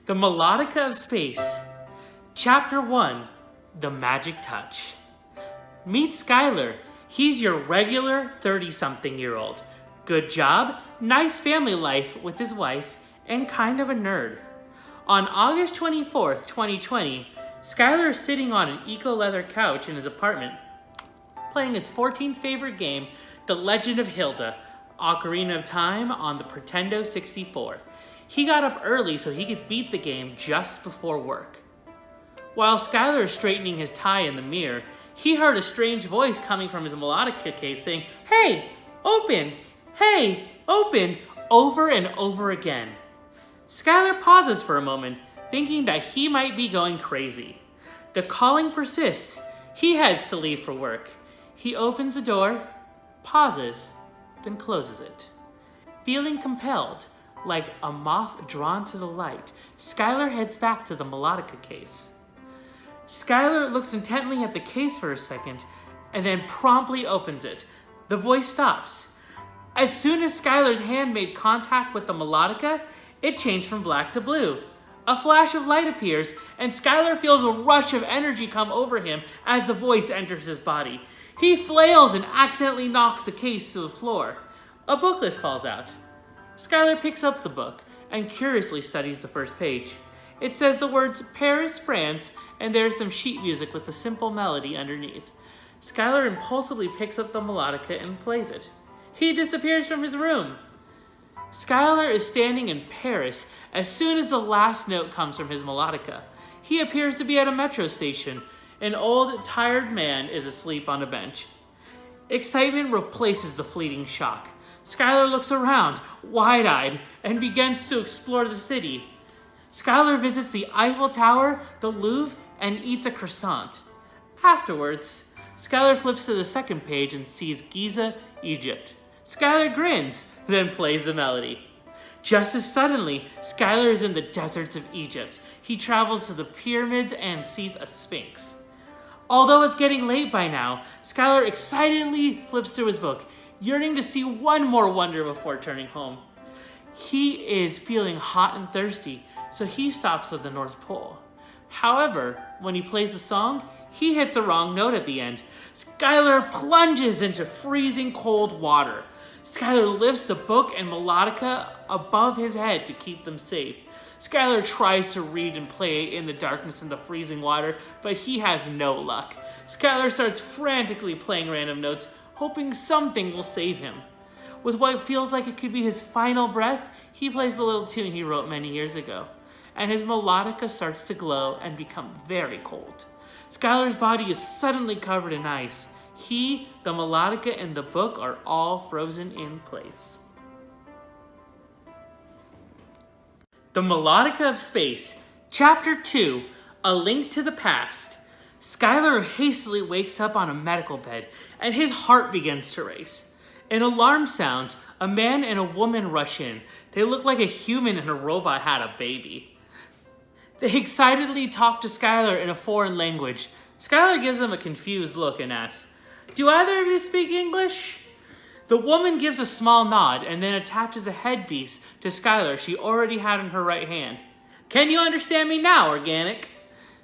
The Melodica of Space. Chapter 1, The Magic Touch. Meet Skylar. He's your regular 30-something-year-old. Good job, nice family life with his wife, and kind of a nerd. On August 24th, 2020, Skylar is sitting on an eco-leather couch in his apartment, playing his 14th favorite game, The Legend of Hilda, Ocarina of Time on the Nintendo 64. He got up early so he could beat the game just before work. While Skylar is straightening his tie in the mirror, he heard a strange voice coming from his Melodica case saying, "Hey, open! Hey, open!" over and over again. Skylar pauses for a moment, thinking that he might be going crazy. The calling persists. He heads to leave for work. He opens the door, pauses, then closes it. Feeling compelled, like a moth drawn to the light, Skylar heads back to the Melodica case. Skylar looks intently at the case for a second, and then promptly opens it. The voice stops. As soon as Skylar's hand made contact with the Melodica, it changed from black to blue. A flash of light appears, and Skylar feels a rush of energy come over him as the voice enters his body. He flails and accidentally knocks the case to the floor. A booklet falls out. Skylar picks up the book and curiously studies the first page. It says the words Paris, France, and there's some sheet music with a simple melody underneath. Skylar impulsively picks up the Melodica and plays it. He disappears from his room. Skylar is standing in Paris as soon as the last note comes from his Melodica. He appears to be at a metro station. An old, tired man is asleep on a bench. Excitement replaces the fleeting shock. Skylar looks around, wide-eyed, and begins to explore the city. Skylar visits the Eiffel Tower, the Louvre, and eats a croissant. Afterwards, Skylar flips to the second page and sees Giza, Egypt. Skylar grins, then plays the melody. Just as suddenly, Skylar is in the deserts of Egypt. He travels to the pyramids and sees a sphinx. Although it's getting late by now, Skylar excitedly flips through his book, yearning to see one more wonder before turning home. He is feeling hot and thirsty, so he stops at the North Pole. However, when he plays the song, he hit the wrong note at the end. Skylar plunges into freezing cold water. Skylar lifts the book and Melodica above his head to keep them safe. Skylar tries to read and play in the darkness in the freezing water, but he has no luck. Skylar starts frantically playing random notes, hoping something will save him. With what feels like it could be his final breath, he plays a little tune he wrote many years ago, and his Melodica starts to glow and become very cold. Skylar's body is suddenly covered in ice. He, the Melodica, and the book are all frozen in place. The Melodica of Space, Chapter 2, A Link to the Past. Skylar hastily wakes up on a medical bed, and his heart begins to race. An alarm sounds. A man and a woman rush in. They look like a human and a robot had a baby. They excitedly talk to Skylar in a foreign language. Skylar gives them a confused look and asks, "Do either of you speak English?" The woman gives a small nod and then attaches a headpiece to Skylar she already had in her right hand. "Can you understand me now, Organic?"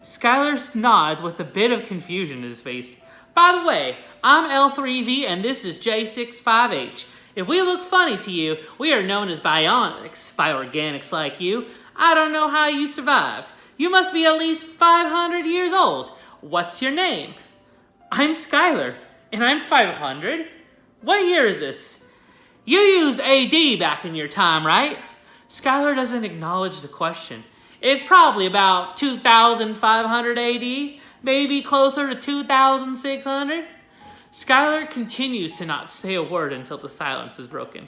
Skylar nods with a bit of confusion in his face. "By the way, I'm L3V and this is J65H. If we look funny to you, we are known as bionics by organics like you. I don't know how you survived. You must be at least 500 years old. What's your name?" "I'm Skylar, and I'm 500. What year is this?" "You used AD back in your time, right?" Skylar doesn't acknowledge the question. "It's probably about 2500 AD, maybe closer to 2600. Skylar continues to not say a word until the silence is broken.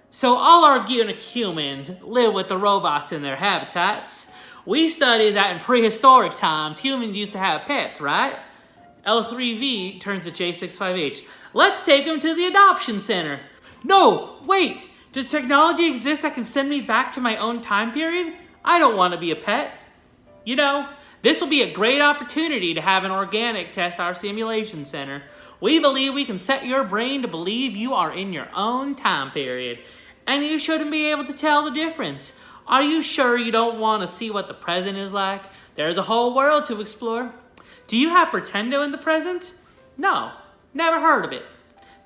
"So all organic humans live with the robots in their habitats. We studied that in prehistoric times humans used to have pets, right?" L3V turns to J65H. "Let's take him to the adoption center." "No, wait! Does technology exist that can send me back to my own time period? I don't want to be a pet." "You know, this will be a great opportunity to have an organic test our simulation center. We believe we can set your brain to believe you are in your own time period, and you shouldn't be able to tell the difference. Are you sure you don't want to see what the present is like? There's a whole world to explore. Do you have Pretendo in the present? No, never heard of it.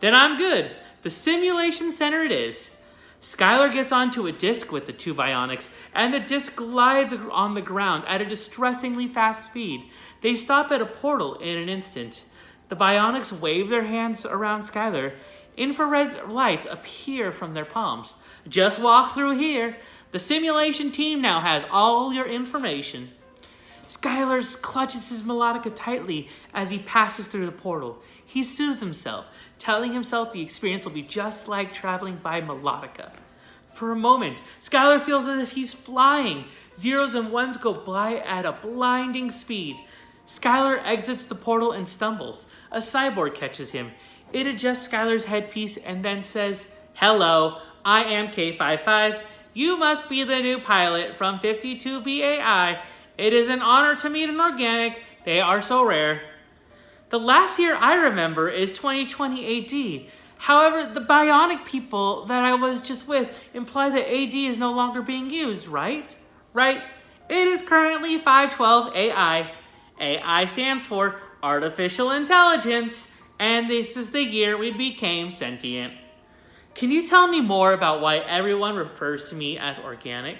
Then I'm good. The simulation center it is. Skylar gets onto a disc with the two bionics, and the disc glides on the ground at a distressingly fast speed. They stop at a portal in an instant. The bionics wave their hands around Skylar. Infrared lights appear from their palms. Just walk through here. The simulation team now has all your information. Skylar clutches his Melodica tightly as he passes through the portal. He soothes himself, telling himself the experience will be just like traveling by Melodica. For a moment, Skylar feels as if he's flying. Zeros and ones go by at a blinding speed. Skylar exits the portal and stumbles. A cyborg catches him. It adjusts Skylar's headpiece and then says, "Hello, I am K55. You must be the new pilot from 52BAI. It is an honor to meet an organic. They are so rare." The last year I remember is 2020 AD. However, the bionic people that I was just with imply that AD is no longer being used, right? Right. It is currently 512 AI. AI stands for Artificial Intelligence, and this is the year we became sentient. Can you tell me more about why everyone refers to me as organic?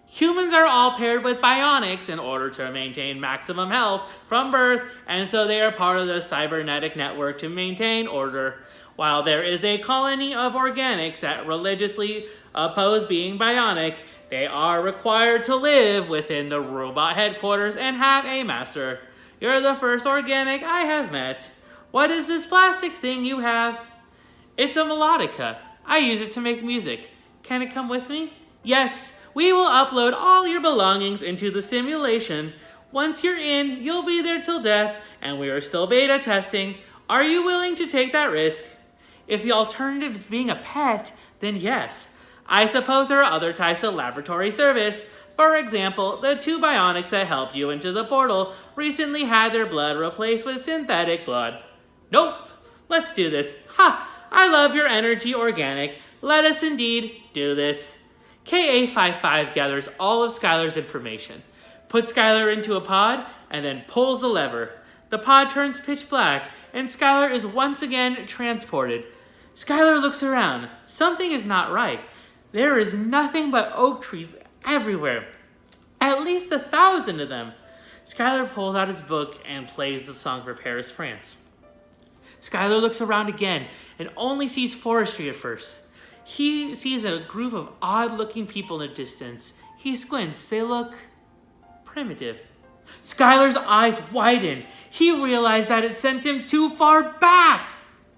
Humans are all paired with bionics in order to maintain maximum health from birth, and so they are part of the cybernetic network to maintain order. While there is a colony of organics that religiously oppose being bionic, they are required to live within the robot headquarters and have a master. You're the first organic I have met. What is this plastic thing you have? It's a Melodica. I use it to make music. Can it come with me? Yes. We will upload all your belongings into the simulation. Once you're in, you'll be there till death, and we are still beta testing. Are you willing to take that risk? If the alternative is being a pet, then yes. I suppose there are other types of laboratory service. For example, the two bionics that helped you into the portal recently had their blood replaced with synthetic blood. Nope. Let's do this. Ha! I love your energy, organic. Let us indeed do this. KA55 gathers all of Skylar's information, puts Skylar into a pod, and then pulls the lever. The pod turns pitch black, and Skylar is once again transported. Skylar looks around. Something is not right. There is nothing but oak trees everywhere. At least 1,000 of them. Skylar pulls out his book and plays the song for Paris, France. Skylar looks around again and only sees forestry at first. He sees a group of odd-looking people in the distance. He squints. They look primitive. Skylar's eyes widen. He realized that it sent him too far back.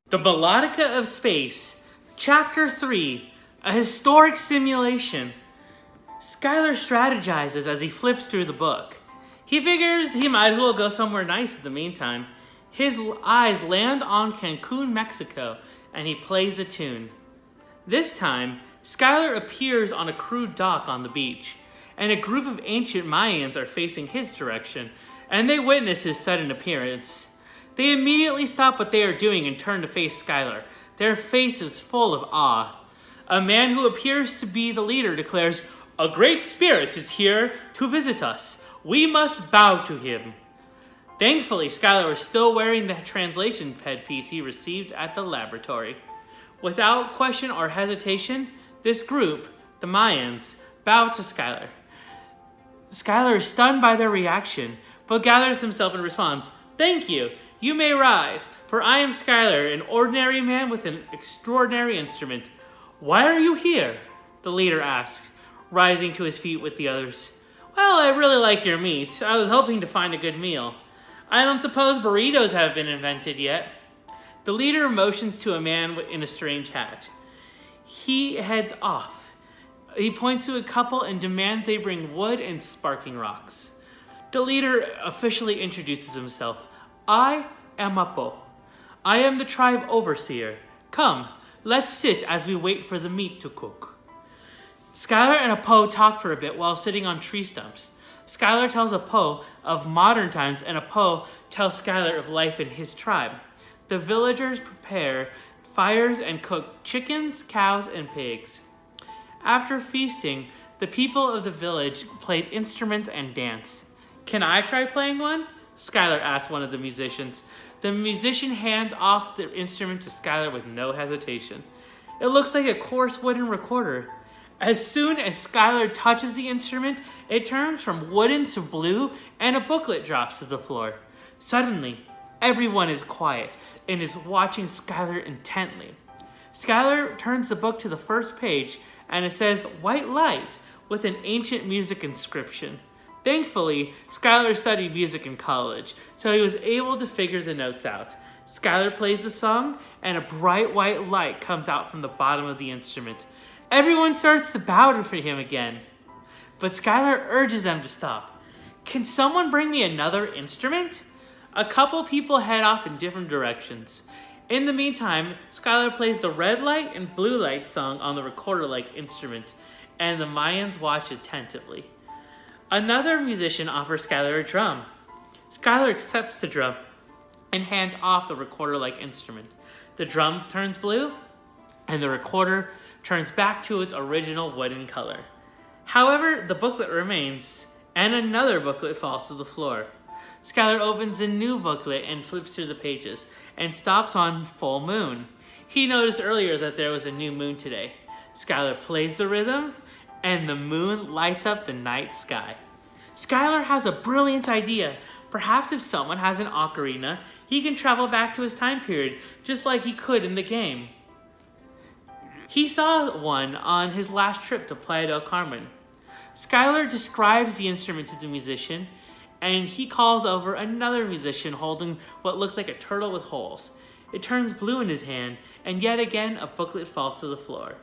The Melodica of Space, Chapter 3, a historic simulation. Skylar strategizes as he flips through the book. He figures he might as well go somewhere nice in the meantime. His eyes land on Cancun, Mexico, and he plays a tune. This time, Skylar appears on a crude dock on the beach, and a group of ancient Mayans are facing his direction, and they witness his sudden appearance. They immediately stop what they are doing and turn to face Skylar, their faces full of awe. A man who appears to be the leader declares, "A great spirit is here to visit us. We must bow to him." Thankfully, Skylar was still wearing the translation headpiece he received at the laboratory. Without question or hesitation, this group, the Mayans, bow to Skylar. Skylar is stunned by their reaction, but gathers himself and responds, "Thank you. You may rise, for I am Skylar, an ordinary man with an extraordinary instrument." "Why are you here?" the leader asks, rising to his feet with the others. "Well, I really like your meat. I was hoping to find a good meal. I don't suppose burritos have been invented yet." The leader motions to a man in a strange hat. He heads off. He points to a couple and demands they bring wood and sparking rocks. The leader officially introduces himself. "I am Apo. I am the tribe overseer. Come, let's sit as we wait for the meat to cook." Skylar and Apo talk for a bit while sitting on tree stumps. Skylar tells Apo of modern times, and Apo tells Skylar of life in his tribe. The villagers prepare fires and cook chickens, cows, and pigs. After feasting, the people of the village played instruments and danced. "Can I try playing one?" Skylar asked one of the musicians. The musician hands off the instrument to Skylar with no hesitation. It looks like a coarse wooden recorder. As soon as Skylar touches the instrument, it turns from wooden to blue and a booklet drops to the floor. Suddenly, everyone is quiet and is watching Skylar intently. Skylar turns the book to the first page and it says "White Light" with an ancient music inscription. Thankfully, Skylar studied music in college, so he was able to figure the notes out. Skylar plays the song, and a bright white light comes out from the bottom of the instrument. Everyone starts to bow for him again, but Skylar urges them to stop. "Can someone bring me another instrument?" A couple people head off in different directions. In the meantime, Skylar plays the red light and blue light song on the recorder-like instrument, and the Mayans watch attentively. Another musician offers Skylar a drum. Skylar accepts the drum and hands off the recorder-like instrument. The drum turns blue, and the recorder turns back to its original wooden color. However, the booklet remains, and another booklet falls to the floor. Skylar opens a new booklet and flips through the pages, and stops on full moon. He noticed earlier that there was a new moon today. Skylar plays the rhythm, and the moon lights up the night sky. Skylar has a brilliant idea. Perhaps if someone has an ocarina, he can travel back to his time period, just like he could in the game. He saw one on his last trip to Playa del Carmen. Skylar describes the instrument to the musician, and he calls over another musician holding what looks like a turtle with holes. It turns blue in his hand, and yet again a booklet falls to the floor.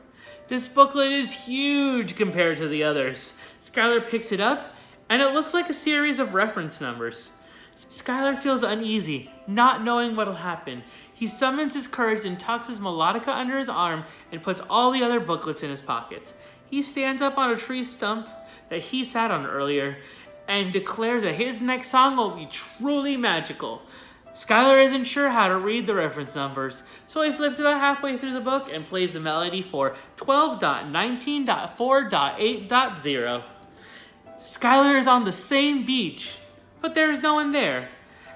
This booklet is huge compared to the others. Skylar picks it up, and it looks like a series of reference numbers. Skylar feels uneasy, not knowing what'll happen. He summons his courage and tucks his melodica under his arm and puts all the other booklets in his pockets. He stands up on a tree stump that he sat on earlier and declares that his next song will be truly magical. Skylar isn't sure how to read the reference numbers, so he flips about halfway through the book and plays the melody for 12.19.4.8.0. Skylar is on the same beach, but there's no one there.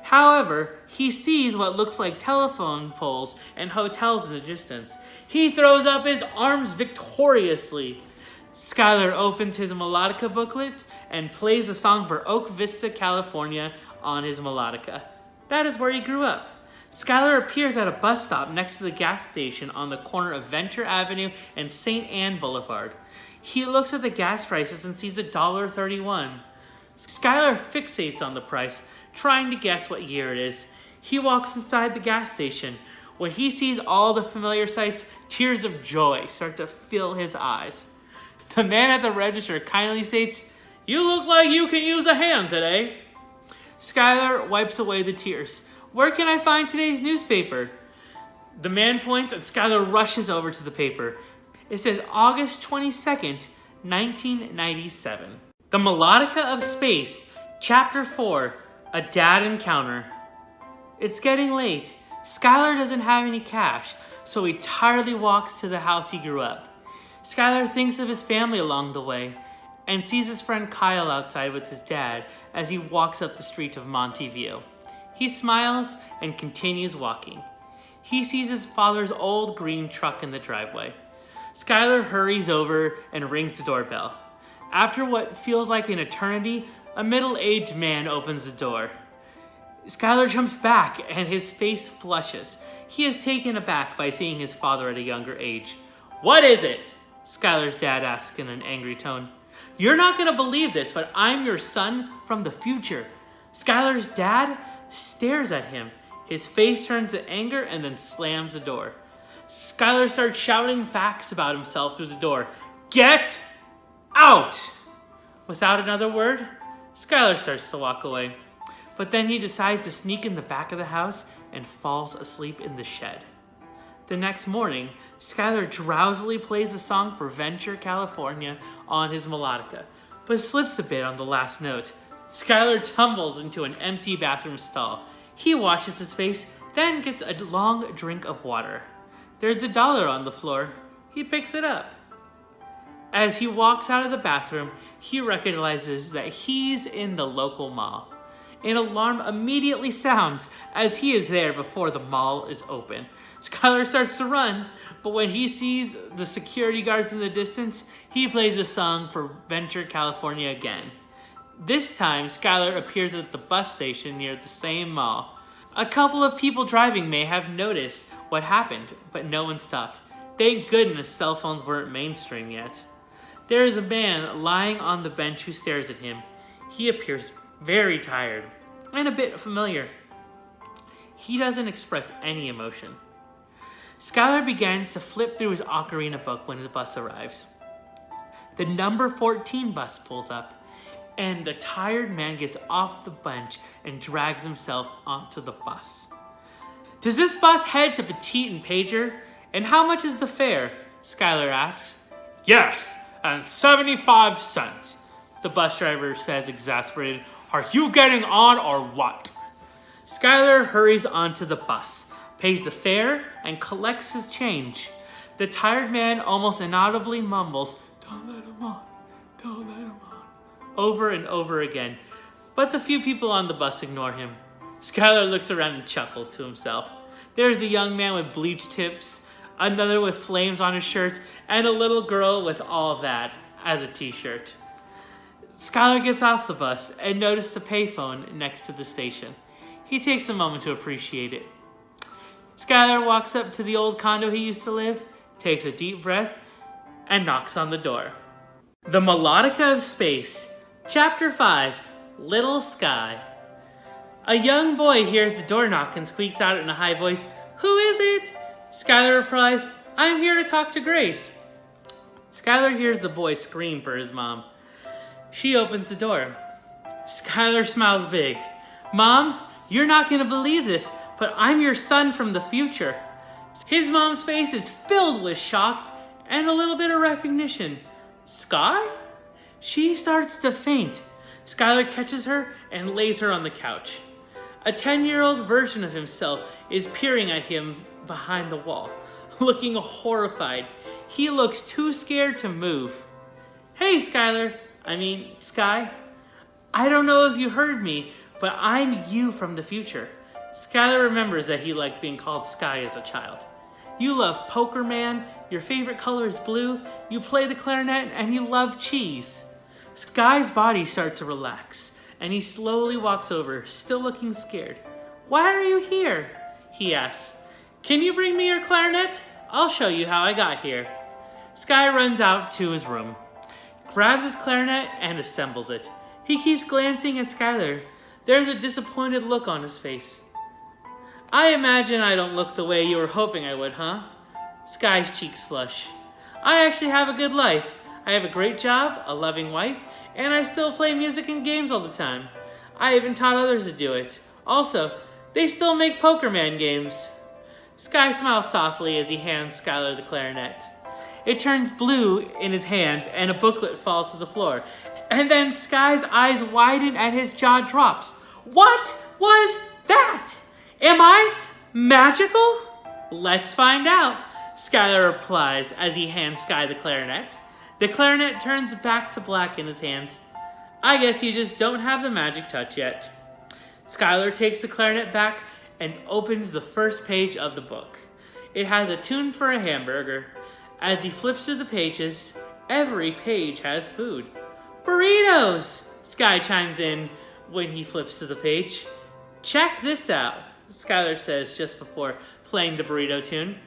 However, he sees what looks like telephone poles and hotels in the distance. He throws up his arms victoriously. Skylar opens his melodica booklet and plays the song for Oak Vista, California on his melodica. That is where he grew up. Skylar appears at a bus stop next to the gas station on the corner of Venture Avenue and St. Anne Boulevard. He looks at the gas prices and sees $1.31. Skylar fixates on the price, trying to guess what year it is. He walks inside the gas station. When he sees all the familiar sights, tears of joy start to fill his eyes. The man at the register kindly states, "You look like you can use a hand today." Skylar wipes away the tears. "Where can I find today's newspaper?" The man points and Skylar rushes over to the paper. It says August 22nd, 1997. The Melodica of Space, Chapter 4, A Dad Encounter. It's getting late. Skylar doesn't have any cash, so he tiredly walks to the house he grew up. Skylar thinks of his family along the way and sees his friend Kyle outside with his dad as he walks up the street of Monteview. He smiles and continues walking. He sees his father's old green truck in the driveway. Skylar hurries over and rings the doorbell. After what feels like an eternity, a middle-aged man opens the door. Skylar jumps back and his face flushes. He is taken aback by seeing his father at a younger age. "What is it?" Skylar's dad asks in an angry tone. "You're not going to believe this, but I'm your son from the future." Skylar's dad stares at him. His face turns to anger and then slams the door. Skylar starts shouting facts about himself through the door. "Get out!" Without another word, Skylar starts to walk away. But then he decides to sneak in the back of the house and falls asleep in the shed. The next morning, Skylar drowsily plays a song for Venture, California on his melodica, but slips a bit on the last note. Skylar tumbles into an empty bathroom stall. He washes his face, then gets a long drink of water. There's $1 on the floor. He picks it up. As he walks out of the bathroom, he recognizes that he's in the local mall. An alarm immediately sounds as he is there before the mall is open. Skylar starts to run, but when he sees the security guards in the distance, he plays a song for Venture, California again. This time, Skylar appears at the bus station near the same mall. A couple of people driving may have noticed what happened, but no one stopped. Thank goodness cell phones weren't mainstream yet. There is a man lying on the bench who stares at him. He appears very tired and a bit familiar. He doesn't express any emotion. Skylar begins to flip through his ocarina book when his bus arrives. The number 14 bus pulls up, and the tired man gets off the bench and drags himself onto the bus. Does this bus head to Petite and Pager? And how much is the fare? Skylar asks. Yes, and 75 cents, the bus driver says, exasperated. Are you getting on or what? Skylar hurries onto the bus, pays the fare, and collects his change. The tired man almost inaudibly mumbles, "Don't let him on, don't let him on," over and over again. But the few people on the bus ignore him. Skylar looks around and chuckles to himself. There's a young man with bleached tips, another with flames on his shirt, and a little girl with all of that as a t-shirt. Skylar gets off the bus and notices the payphone next to the station. He takes a moment to appreciate it. Skylar walks up to the old condo he used to live, takes a deep breath, and knocks on the door. The Melodica of Space, Chapter 5, Little Sky. A young boy hears the door knock and squeaks out in a high voice, "Who is it?" Skylar replies, "I'm here to talk to Grace." Skylar hears the boy scream for his mom. She opens the door. Skylar smiles big. "Mom, you're not going to believe this, but I'm your son from the future." His mom's face is filled with shock and a little bit of recognition. "Sky?" She starts to faint. Skylar catches her and lays her on the couch. A 10-year-old version of himself is peering at him behind the wall, looking horrified. He looks too scared to move. "Hey, Sky. I don't know if you heard me, but I'm you from the future." Skylar remembers that he liked being called Sky as a child. "You love Poker Man, your favorite color is blue, you play the clarinet, and you love cheese." Sky's body starts to relax, and he slowly walks over, still looking scared. "Why are you here?" he asks. "Can you bring me your clarinet? I'll show you how I got here." Sky runs out to his room, grabs his clarinet, and assembles it. He keeps glancing at Skylar. There's a disappointed look on his face. "I imagine I don't look the way you were hoping I would, huh?" Sky's cheeks flush. "I actually have a good life. I have a great job, a loving wife, and I still play music and games all the time. I even taught others to do it. Also, they still make Poker Man games." Sky smiles softly as he hands Skylar the clarinet. It turns blue in his hand and a booklet falls to the floor. And then Sky's eyes widen and his jaw drops. "What was that? Am I magical?" "Let's find out," Skylar replies as he hands Sky the clarinet. The clarinet turns back to black in his hands. "I guess you just don't have the magic touch yet." Skylar takes the clarinet back and opens the first page of the book. It has a tune for a hamburger. As he flips through the pages, every page has food. "Burritos!" Sky chimes in when he flips to the page. "Check this out," Skylar says just before playing the burrito tune.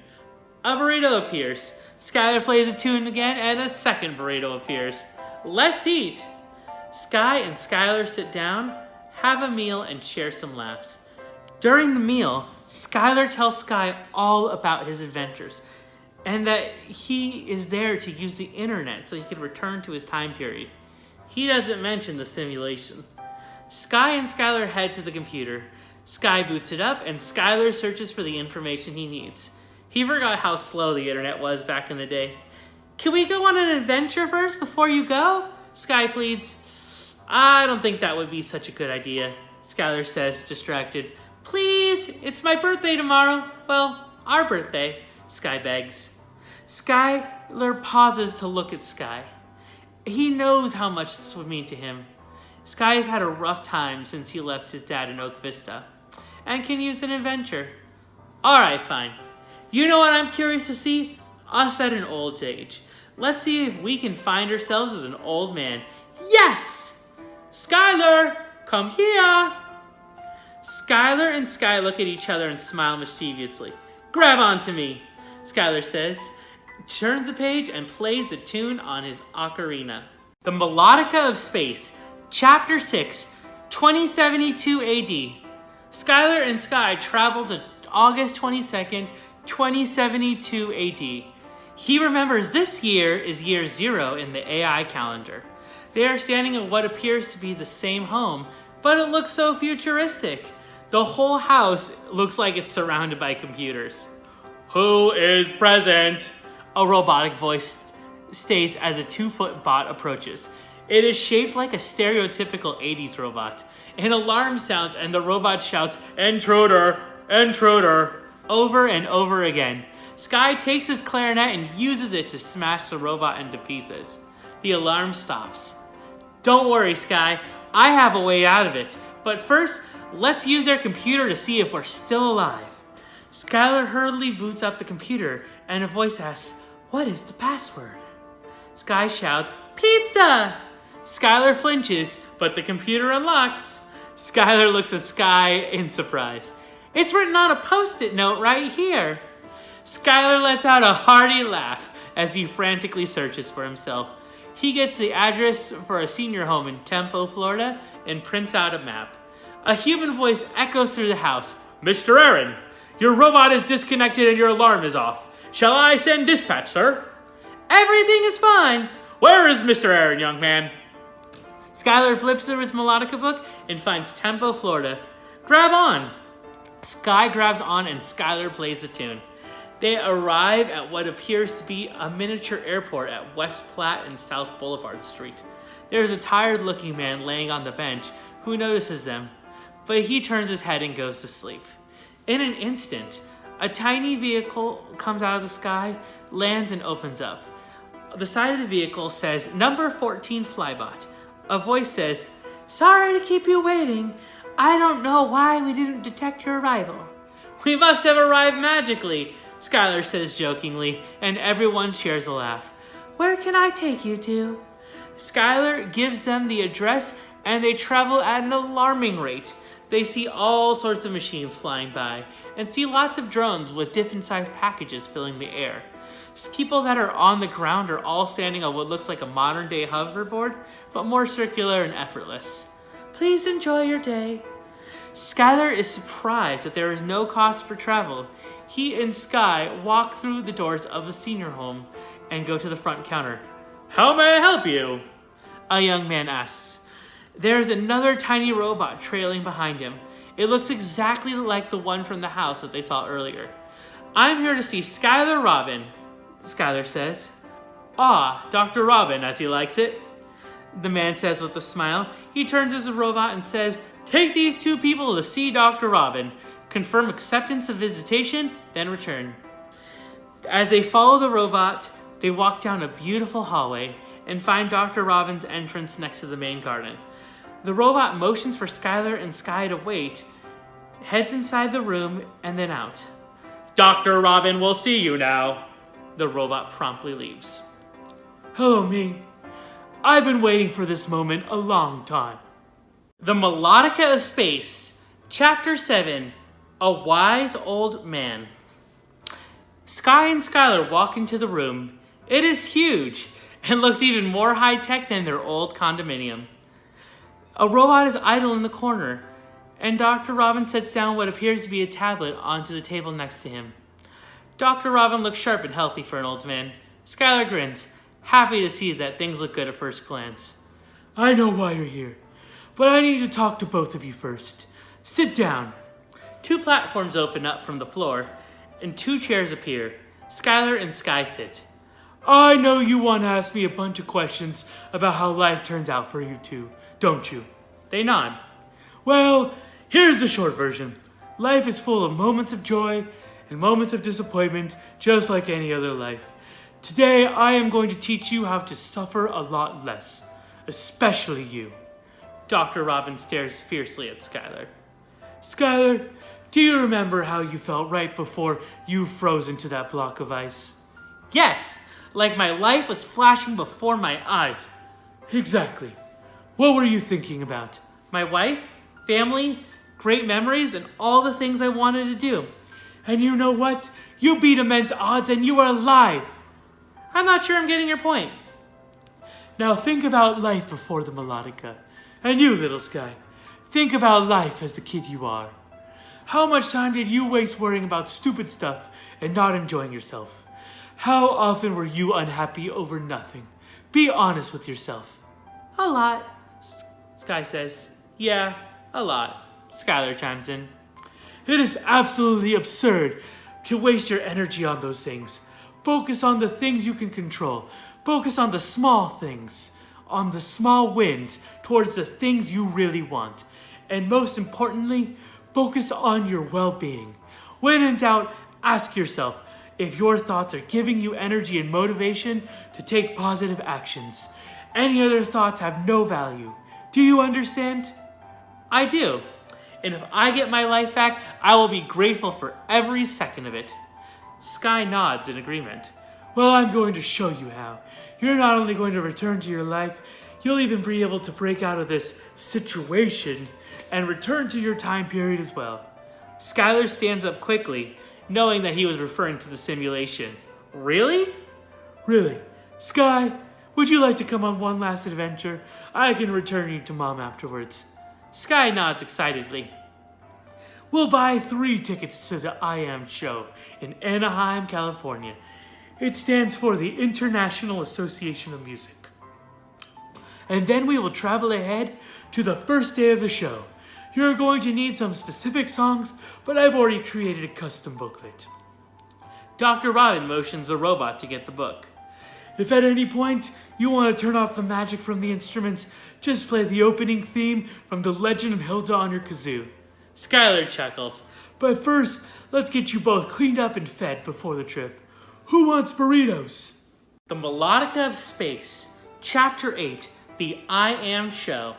A burrito appears. Skylar plays a tune again and a second burrito appears. "Let's eat!" Sky and Skylar sit down, have a meal, and share some laughs. During the meal, Skylar tells Sky all about his adventures and that he is there to use the internet so he can return to his time period. He doesn't mention the simulation. Sky and Skylar head to the computer. Sky boots it up and Skylar searches for the information he needs. He forgot how slow the internet was back in the day. "Can we go on an adventure first before you go?" Sky pleads. "I don't think that would be such a good idea," Skylar says, distracted. "Please, it's my birthday tomorrow. Well, our birthday," Sky begs. Skylar pauses to look at Sky. He knows how much this would mean to him. Sky has had a rough time since he left his dad in Oak Vista, and can use an adventure. Alright, fine. You know what I'm curious to see? Us at an old age. Let's see if we can find ourselves as an old man. Yes! Skylar, come here! Skylar and Sky look at each other and smile mischievously. Grab onto me, Skylar says, turns the page and plays the tune on his ocarina. The Melodica of Space, Chapter 6, 2072 AD. Skylar and Sky travel to August 22nd, 2072 AD. He remembers this year is year 0 in the AI calendar. They are standing in what appears to be the same home, but it looks so futuristic. The whole house looks like it's surrounded by computers. Who is present? A robotic voice states as a 2-foot bot approaches. It is shaped like a stereotypical 80s robot. An alarm sounds and the robot shouts, "Intruder! Intruder!" over and over again. Sky takes his clarinet and uses it to smash the robot into pieces. The alarm stops. Don't worry, Sky. I have a way out of it. But first, let's use their computer to see if we're still alive. Skylar hurriedly boots up the computer, and a voice asks, "What is the password?" Sky shouts, "Pizza!" Skylar flinches, but the computer unlocks. Skylar looks at Sky in surprise. "It's written on a post-it note right here." Skylar lets out a hearty laugh as he frantically searches for himself. He gets the address for a senior home in Tempo, Florida, and prints out a map. A human voice echoes through the house. "Mr. Aaron, your robot is disconnected and your alarm is off. Shall I send dispatch, sir?" "Everything is fine." "Where is Mr. Aaron, young man?" Skylar flips through his Melodica book and finds Tempo, Florida. "Grab on." Sky grabs on and Skylar plays the tune. They arrive at what appears to be a miniature airport at West Platte and South Boulevard Street. There is a tired-looking man laying on the bench who notices them, but he turns his head and goes to sleep. In an instant, a tiny vehicle comes out of the sky, lands, and opens up. The side of the vehicle says, "Number 14 Flybot." A voice says, "Sorry to keep you waiting. I don't know why we didn't detect your arrival." "We must have arrived magically," Skylar says jokingly, and everyone shares a laugh. "Where can I take you to?" Skylar gives them the address, and they travel at an alarming rate. They see all sorts of machines flying by, and see lots of drones with different sized packages filling the air. People that are on the ground are all standing on what looks like a modern-day hoverboard, but more circular and effortless. "Please enjoy your day." Skylar is surprised that there is no cost for travel. He and Sky walk through the doors of the senior home and go to the front counter. "How may I help you?" a young man asks. There is another tiny robot trailing behind him. It looks exactly like the one from the house that they saw earlier. "I'm here to see Skylar Robin," Skylar says. "Ah, Dr. Robin, as he likes it," the man says with a smile. He turns to his robot and says, "Take these 2 people to see Dr. Robin. Confirm acceptance of visitation, then return." As they follow the robot, they walk down a beautiful hallway and find Dr. Robin's entrance next to the main garden. The robot motions for Skylar and Sky to wait, heads inside the room, and then out. "Dr. Robin will see you now." The robot promptly leaves. "Hello, me. I've been waiting for this moment a long time." The Melodica of Space, Chapter 7, A Wise Old Man. Sky and Skylar walk into the room. It is huge and looks even more high-tech than their old condominium. A robot is idle in the corner, and Dr. Robin sets down what appears to be a tablet onto the table next to him. Dr. Robin looks sharp and healthy for an old man. Skylar grins, happy to see that things look good at first glance. "I know why you're here, but I need to talk to both of you first. Sit down." 2 platforms open up from the floor, and 2 chairs appear. Skylar and Sky sit. "I know you want to ask me a bunch of questions about how life turns out for you two, don't you?" They nod. "Well, here's the short version. Life is full of moments of joy and moments of disappointment, just like any other life. Today, I am going to teach you how to suffer a lot less, especially you. Dr. Robin stares fiercely at Skylar. Skylar, do you remember how you felt right before you froze into that block of ice? Yes, like my life was flashing before my eyes. Exactly. What were you thinking about? My wife, family, great memories, and all the things I wanted to do. And you know what? You beat immense odds and you are alive. I'm not sure I'm getting your point. Now think about life before the Melodica. And you, little Sky, think about life as the kid you are. How much time did you waste worrying about stupid stuff and not enjoying yourself? How often were you unhappy over nothing? Be honest with yourself. A lot, Sky says. Yeah, a lot, Skylar chimes in. It is absolutely absurd to waste your energy on those things. Focus on the things you can control. Focus on the small things, on the small wins towards the things you really want. And most importantly, focus on your well-being. When in doubt, ask yourself if your thoughts are giving you energy and motivation to take positive actions. Any other thoughts have no value. Do you understand? I do. And if I get my life back, I will be grateful for every second of it. Sky nods in agreement. Well, I'm going to show you how. You're not only going to return to your life, you'll even be able to break out of this situation and return to your time period as well. Skylar stands up quickly, knowing that he was referring to the simulation. Really? Really. Sky, would you like to come on one last adventure? I can return you to Mom afterwards. Sky nods excitedly. We'll buy 3 tickets to the I Am show in Anaheim, California. It stands for the International Association of Music. And then we will travel ahead to the first day of the show. You're going to need some specific songs, but I've already created a custom booklet. Dr. Robin motions the robot to get the book. If at any point you want to turn off the magic from the instruments, just play the opening theme from The Legend of Hilda on your kazoo. Skylar chuckles. But first, let's get you both cleaned up and fed before the trip. Who wants burritos? The Melodica of Space, Chapter 8, The I Am Show.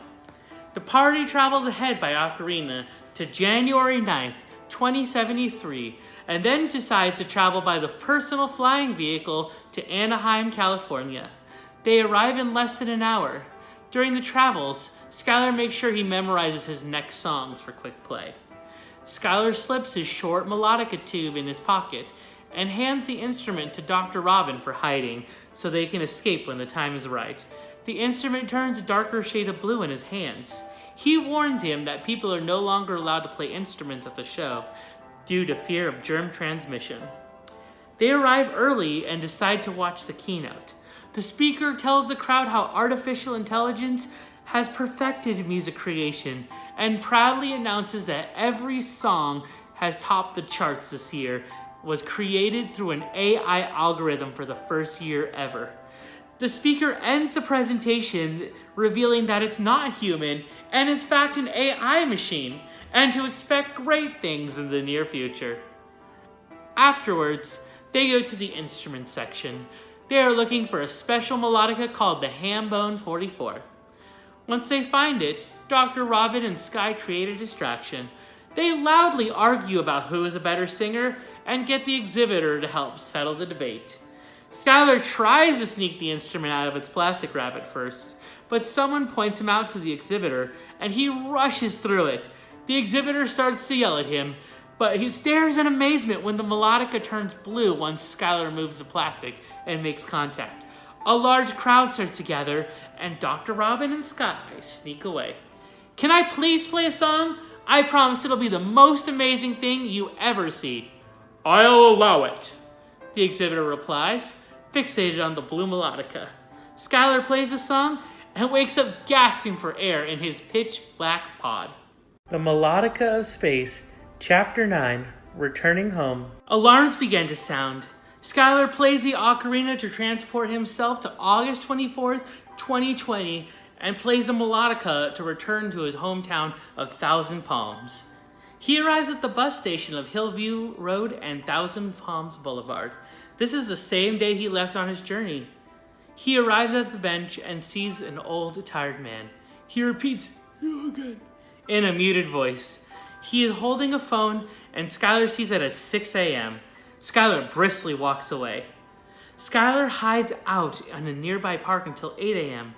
The party travels ahead by ocarina to January 9th, 2073, and then decides to travel by the personal flying vehicle to Anaheim, California. They arrive in less than an hour. During the travels, Skylar makes sure he memorizes his next songs for quick play. Skylar slips his short melodica tube in his pocket and hands the instrument to Dr. Robin for hiding so they can escape when the time is right. The instrument turns a darker shade of blue in his hands. He warned him that people are no longer allowed to play instruments at the show due to fear of germ transmission. They arrive early and decide to watch the keynote. The speaker tells the crowd how artificial intelligence has perfected music creation and proudly announces that every song has topped the charts this year was created through an AI algorithm for the first year ever. The speaker ends the presentation revealing that it's not human and is in fact an AI machine, and to expect great things in the near future. Afterwards, they go to the instrument section. They are looking for a special melodica called the Hambone 44. Once they find it, Dr. Robin and Sky create a distraction. They loudly argue about who is a better singer and get the exhibitor to help settle the debate. Skylar tries to sneak the instrument out of its plastic wrap at first, but someone points him out to the exhibitor and he rushes through it. The exhibitor starts to yell at him, but he stares in amazement when the melodica turns blue once Skylar moves the plastic and makes contact. A large crowd starts to gather, and Dr. Robin and Sky sneak away. Can I please play a song? I promise it'll be the most amazing thing you ever see. I'll allow it, the exhibitor replies, fixated on the blue melodica. Skylar plays the song and wakes up gasping for air in his pitch-black pod. The Melodica of Space, Chapter 9, Returning Home. Alarms begin to sound. Skylar plays the ocarina to transport himself to August 24th, 2020, and plays the melodica to return to his hometown of Thousand Palms. He arrives at the bus station of Hillview Road and Thousand Palms Boulevard. This is the same day he left on his journey. He arrives at the bench and sees an old, tired man. He repeats, "You again," in a muted voice. He is holding a phone, and Skylar sees it at 6 a.m. Skylar briskly walks away. Skylar hides out in a nearby park until 8 a.m.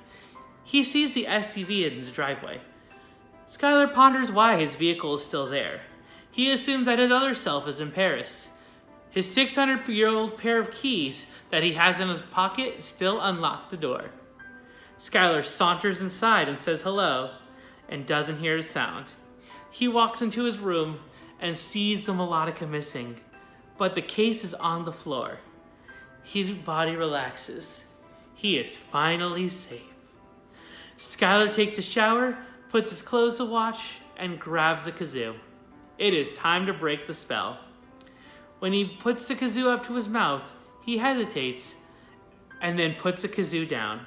He sees the SUV in his driveway. Skylar ponders why his vehicle is still there. He assumes that his other self is in Paris. His 600-year-old pair of keys that he has in his pocket still unlock the door. Skylar saunters inside and says hello, and doesn't hear a sound. He walks into his room and sees the Melodica missing, but the case is on the floor. His body relaxes. He is finally safe. Skylar takes a shower, puts his clothes to wash, and grabs the kazoo. It is time to break the spell. When he puts the kazoo up to his mouth, he hesitates and then puts the kazoo down.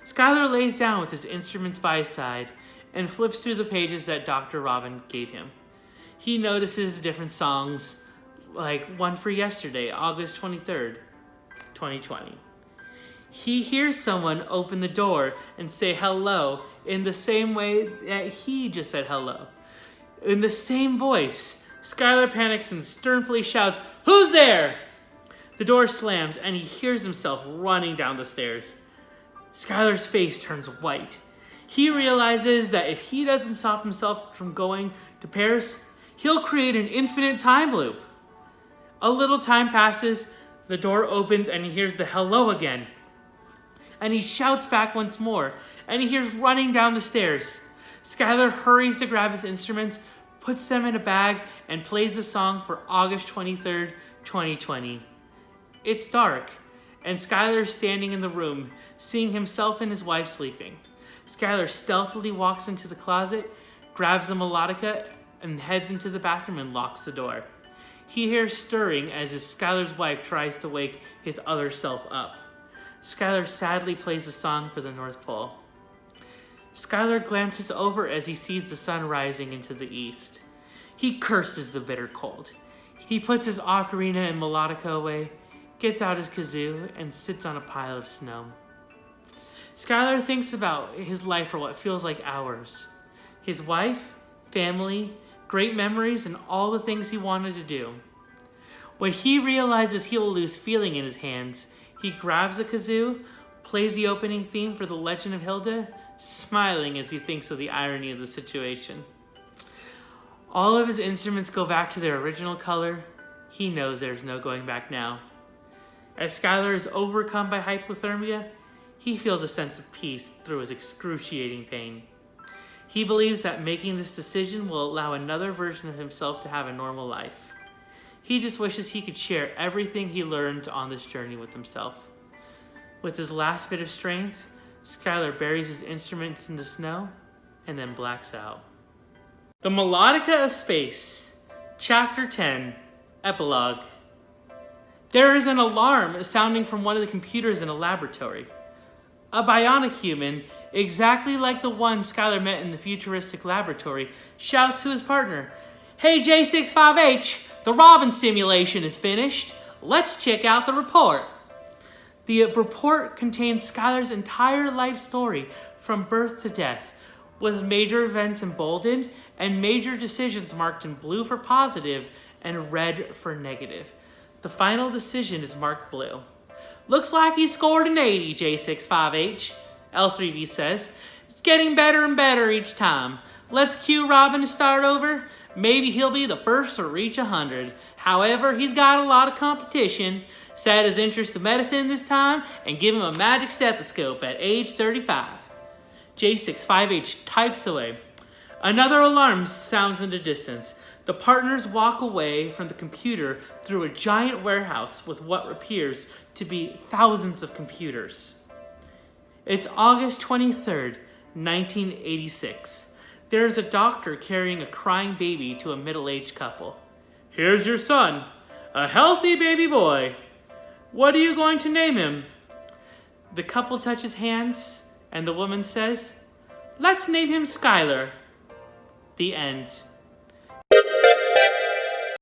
Skylar lays down with his instruments by his side and flips through the pages that Dr. Robin gave him. He notices different songs, like one for yesterday, August 23rd, 2020. He hears someone open the door and say hello in the same way that he just said hello. In the same voice, Skylar panics and sternly shouts, "Who's there?" The door slams and he hears himself running down the stairs. Skylar's face turns white. He realizes that if he doesn't stop himself from going to Paris, he'll create an infinite time loop. A little time passes, the door opens and he hears the hello again. And he shouts back once more, and he hears running down the stairs. Skylar hurries to grab his instruments, puts them in a bag, and plays the song for August 23rd, 2020. It's dark, and Skylar is standing in the room, seeing himself and his wife sleeping. Skylar stealthily walks into the closet, grabs the Melodica, and heads into the bathroom and locks the door. He hears stirring as Skylar's wife tries to wake his other self up. Skylar sadly plays the song for the North Pole. Skylar glances over as he sees the sun rising into the east. He curses the bitter cold. He puts his ocarina and Melodica away, gets out his kazoo, and sits on a pile of snow. Skylar thinks about his life for what feels like hours. His wife, family, great memories, and all the things he wanted to do. When he realizes he will lose feeling in his hands, he grabs a kazoo, plays the opening theme for The Legend of Hilda, smiling as he thinks of the irony of the situation. All of his instruments go back to their original color. He knows there's no going back now. As Skylar is overcome by hypothermia, he feels a sense of peace through his excruciating pain. He believes that making this decision will allow another version of himself to have a normal life. He just wishes he could share everything he learned on this journey with himself. With his last bit of strength, Skylar buries his instruments in the snow and then blacks out. The Melodica of Space, Chapter 10, Epilogue. There is an alarm sounding from one of the computers in a laboratory. A bionic human, exactly like the one Skylar met in the futuristic laboratory, shouts to his partner, "Hey J65H, the Robin simulation is finished. Let's check out the report." The report contains Skylar's entire life story from birth to death, with major events emboldened and major decisions marked in blue for positive and red for negative. The final decision is marked blue. "Looks like he scored an 80, J65H, L3V says. "It's getting better and better each time. Let's cue Robin to start over. Maybe he'll be the first to reach 100. However, he's got a lot of competition. Set his interest in medicine this time and give him a magic stethoscope at age 35. J65H types away. Another alarm sounds in the distance. The partners walk away from the computer through a giant warehouse with what appears to be thousands of computers. It's August 23rd, 1986. There is a doctor carrying a crying baby to a middle-aged couple. "Here's your son, a healthy baby boy. What are you going to name him?" The couple touches hands, and the woman says, "Let's name him Skylar." The end.